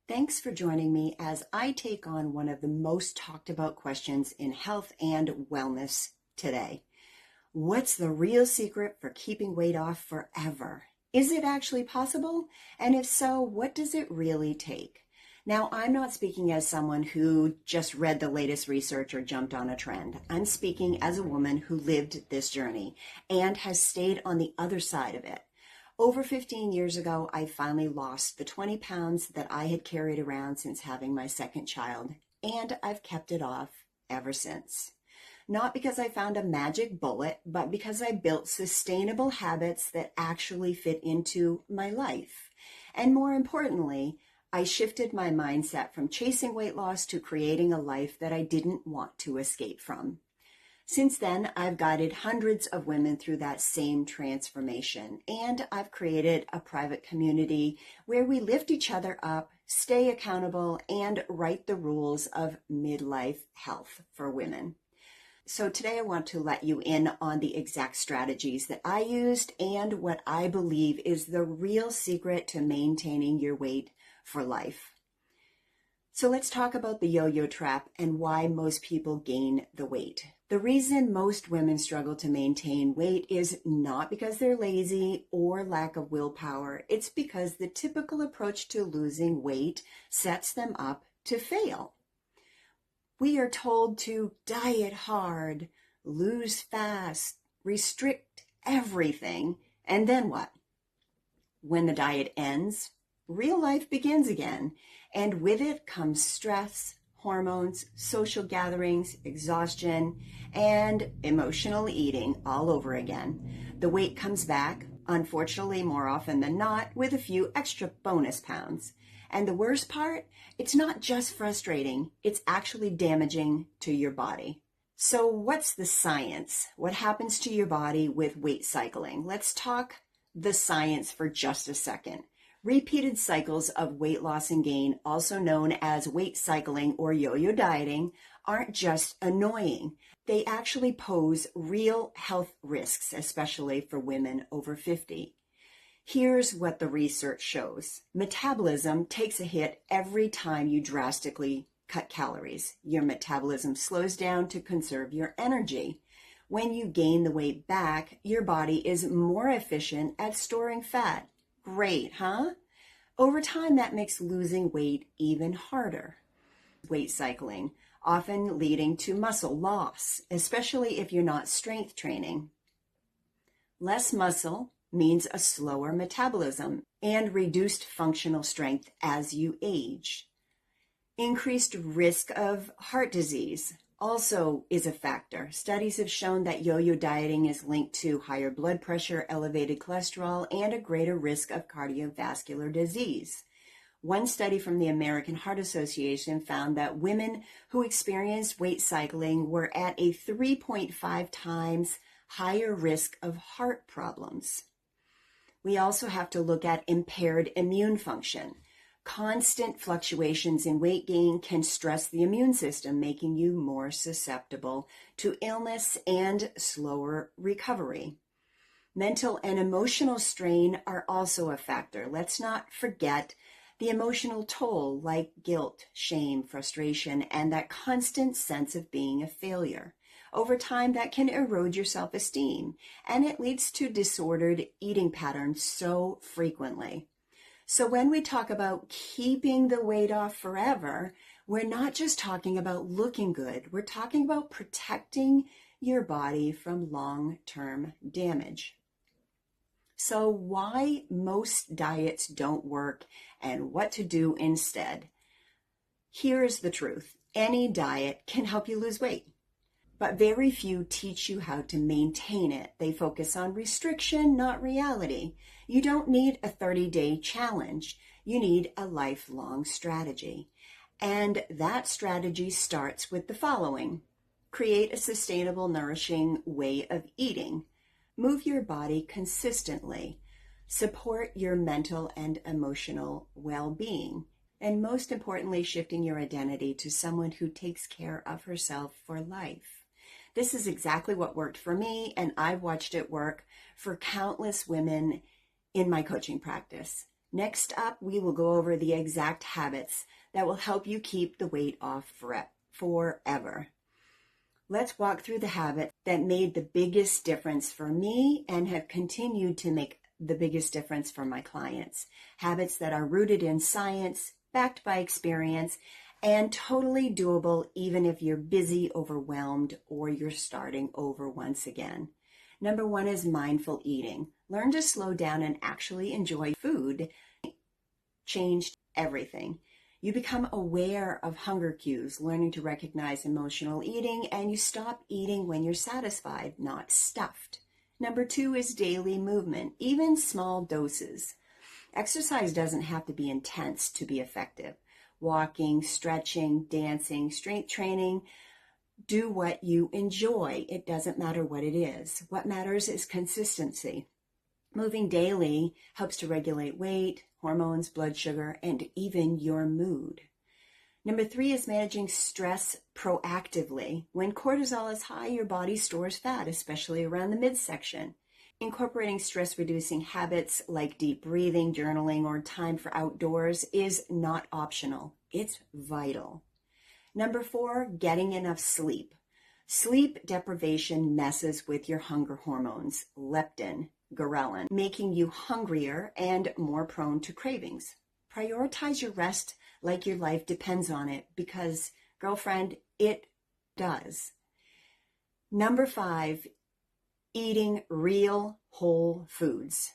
Thanks for joining me as I take on one of the most talked about questions in health and wellness today. What's the real secret for keeping weight off forever? Is it actually possible? And if so, what does it really take? Now, I'm not speaking as someone who just read the latest research or jumped on a trend. I'm speaking as a woman who lived this journey and has stayed on the other side of it. Over 15 years ago, I finally lost the 20 pounds that I had carried around since having my second child, and I've kept it off ever since. Not because I found a magic bullet, but because I built sustainable habits that actually fit into my life. And more importantly, I shifted my mindset from chasing weight loss to creating a life that I didn't want to escape from. Since then, I've guided hundreds of women through that same transformation, and I've created a private community where we lift each other up, stay accountable, and write the rules of midlife health for women. So today I want to let you in on the exact strategies that I used and what I believe is the real secret to maintaining your weight for life. So let's talk about the yo-yo trap and why most people gain the weight. The reason most women struggle to maintain weight is not because they're lazy or lack of willpower. It's because the typical approach to losing weight sets them up to fail. We are told to diet hard, lose fast, restrict everything, and then what? When the diet ends, real life begins again, and with it comes stress, hormones, social gatherings, exhaustion, and emotional eating all over again. The weight comes back, unfortunately more often than not, with a few extra bonus pounds. And the worst part, it's not just frustrating, it's actually damaging to your body. So what's the science? What happens to your body with weight cycling? Let's talk the science for just a second. Repeated cycles of weight loss and gain, also known as weight cycling or yo-yo dieting, aren't just annoying. They actually pose real health risks, especially for women over 50. Here's what the research shows. Metabolism takes a hit every time you drastically cut calories. Your metabolism slows down to conserve your energy. When you gain the weight back, your body is more efficient at storing fat. Great, huh? Over time, that makes losing weight even harder. Weight cycling, often leading to muscle loss, especially if you're not strength training. Less muscle means a slower metabolism and reduced functional strength as you age. Increased risk of heart disease also is a factor. Studies have shown that yo-yo dieting is linked to higher blood pressure, elevated cholesterol, and a greater risk of cardiovascular disease. One study from the American Heart Association found that women who experienced weight cycling were at a 3.5 times higher risk of heart problems. We also have to look at impaired immune function. Constant fluctuations in weight gain can stress the immune system, making you more susceptible to illness and slower recovery. Mental and emotional strain are also a factor. Let's not forget the emotional toll like guilt, shame, frustration, and that constant sense of being a failure. Over time, that can erode your self-esteem, and it leads to disordered eating patterns so frequently. So when we talk about keeping the weight off forever, we're not just talking about looking good. We're talking about protecting your body from long-term damage. So why most diets don't work and what to do instead? Here's the truth. Any diet can help you lose weight, but very few teach you how to maintain it. They focus on restriction, not reality. You don't need a 30-day challenge. You need a lifelong strategy. And that strategy starts with the following. Create a sustainable, nourishing way of eating. Move your body consistently. Support your mental and emotional well-being. And most importantly, shifting your identity to someone who takes care of herself for life. This is exactly what worked for me, and I've watched it work for countless women in my coaching practice. Next up, we will go over the exact habits that will help you keep the weight off forever. Let's walk through the habits that made the biggest difference for me and have continued to make the biggest difference for my clients. Habits that are rooted in science, backed by experience, and totally doable even if you're busy, overwhelmed, or you're starting over once again. Number 1 is mindful eating. Learn to slow down and actually enjoy food. Changed everything. You become aware of hunger cues, learning to recognize emotional eating, and you stop eating when you're satisfied, not stuffed. Number 2 is daily movement, even small doses. Exercise doesn't have to be intense to be effective. Walking, stretching, dancing, strength training, do what you enjoy. It doesn't matter what it is. What matters is consistency. Moving daily helps to regulate weight, hormones, blood sugar, and even your mood. Number 3 is managing stress proactively. When cortisol is high, your body stores fat, especially around the midsection. Incorporating stress-reducing habits like deep breathing, journaling, or time for outdoors is not optional. It's vital. Number 4, getting enough sleep. Sleep deprivation messes with your hunger hormones, leptin, ghrelin, making you hungrier and more prone to cravings. Prioritize your rest like your life depends on it because, girlfriend, it does. Number 5, eating real whole foods.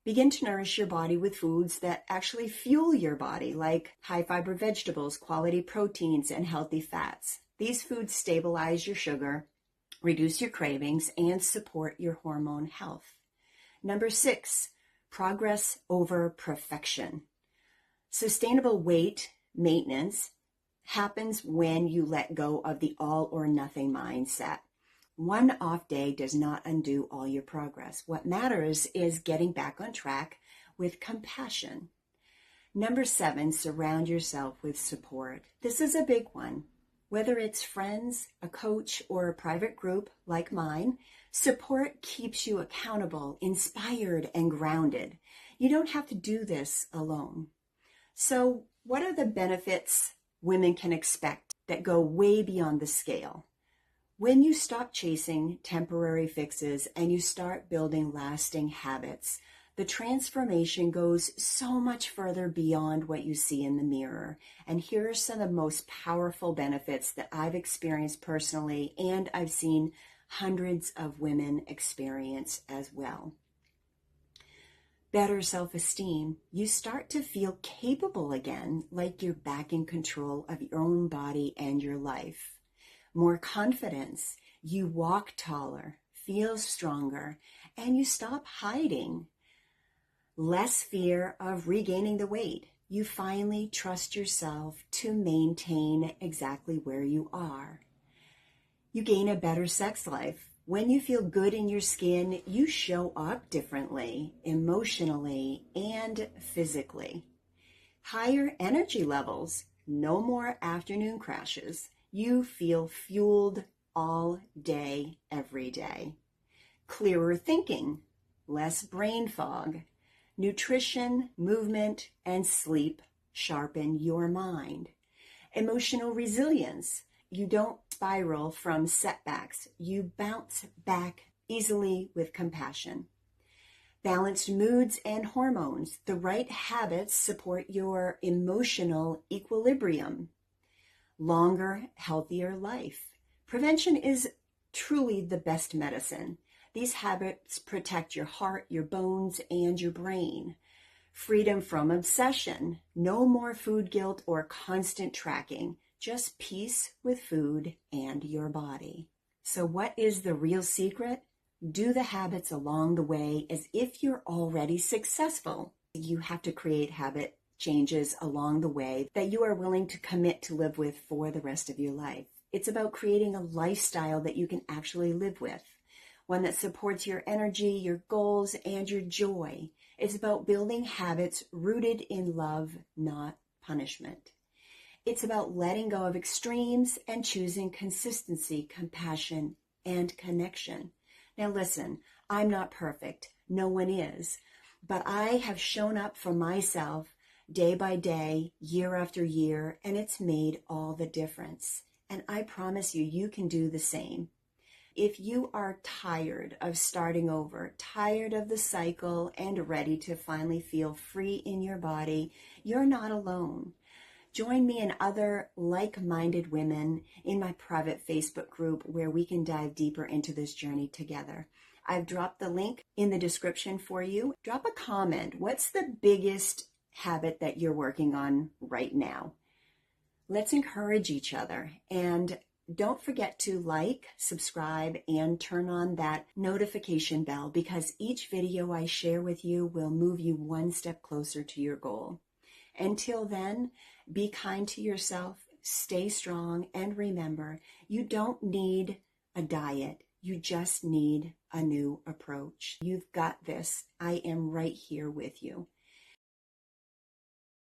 Begin to nourish your body with foods that actually fuel your body, like high-fiber vegetables, quality proteins, and healthy fats. These foods stabilize your sugar, reduce your cravings, and support your hormone health. Number 6, progress over perfection. Sustainable weight maintenance happens when you let go of the all or nothing mindset. One off day does not undo all your progress. What matters is getting back on track with compassion. Number 7, surround yourself with support. This is a big one. Whether it's friends, a coach, or a private group like mine, support keeps you accountable, inspired, and grounded. You don't have to do this alone. So, what are the benefits women can expect that go way beyond the scale? When you stop chasing temporary fixes and you start building lasting habits, the transformation goes so much further beyond what you see in the mirror. And here are some of the most powerful benefits that I've experienced personally, and I've seen hundreds of women experience as well. Better self-esteem. You start to feel capable again, like you're back in control of your own body and your life. More confidence. You walk taller, feel stronger, and you stop hiding. Less fear of regaining the weight. You finally trust yourself to maintain exactly where you are. You gain a better sex life. When you feel good in your skin, you show up differently, emotionally and physically. Higher energy levels. No more afternoon crashes. You feel fueled all day, every day. Clearer thinking. Less brain fog. Nutrition, movement, and sleep sharpen your mind. Emotional resilience. You don't spiral from setbacks. You bounce back easily with compassion. Balanced moods and hormones. The right habits support your emotional equilibrium. Longer, healthier life. Prevention is truly the best medicine. These habits protect your heart, your bones, and your brain. Freedom from obsession. No more food guilt or constant tracking. Just peace with food and your body. So what is the real secret? Do the habits along the way as if you're already successful. You have to create habit changes along the way that you are willing to commit to live with for the rest of your life. It's about creating a lifestyle that you can actually live with. One that supports your energy, your goals, and your joy. It's about building habits rooted in love, not punishment. It's about letting go of extremes and choosing consistency, compassion, and connection. Now listen, I'm not perfect. No one is. But I have shown up for myself day by day, year after year, and it's made all the difference. And I promise you, you can do the same. If you are tired of starting over, tired of the cycle, and ready to finally feel free in your body, you're not alone. Join me and other like-minded women in my private Facebook group where we can dive deeper into this journey together. I've dropped the link in the description for you. Drop a comment. What's the biggest habit that you're working on right now? Let's encourage each other, and don't forget to like, subscribe, and turn on that notification bell, because each video I share with you will move you one step closer to your goal. Until then, be kind to yourself, stay strong, and remember, you don't need a diet. You just need a new approach. You've got this. I am right here with you.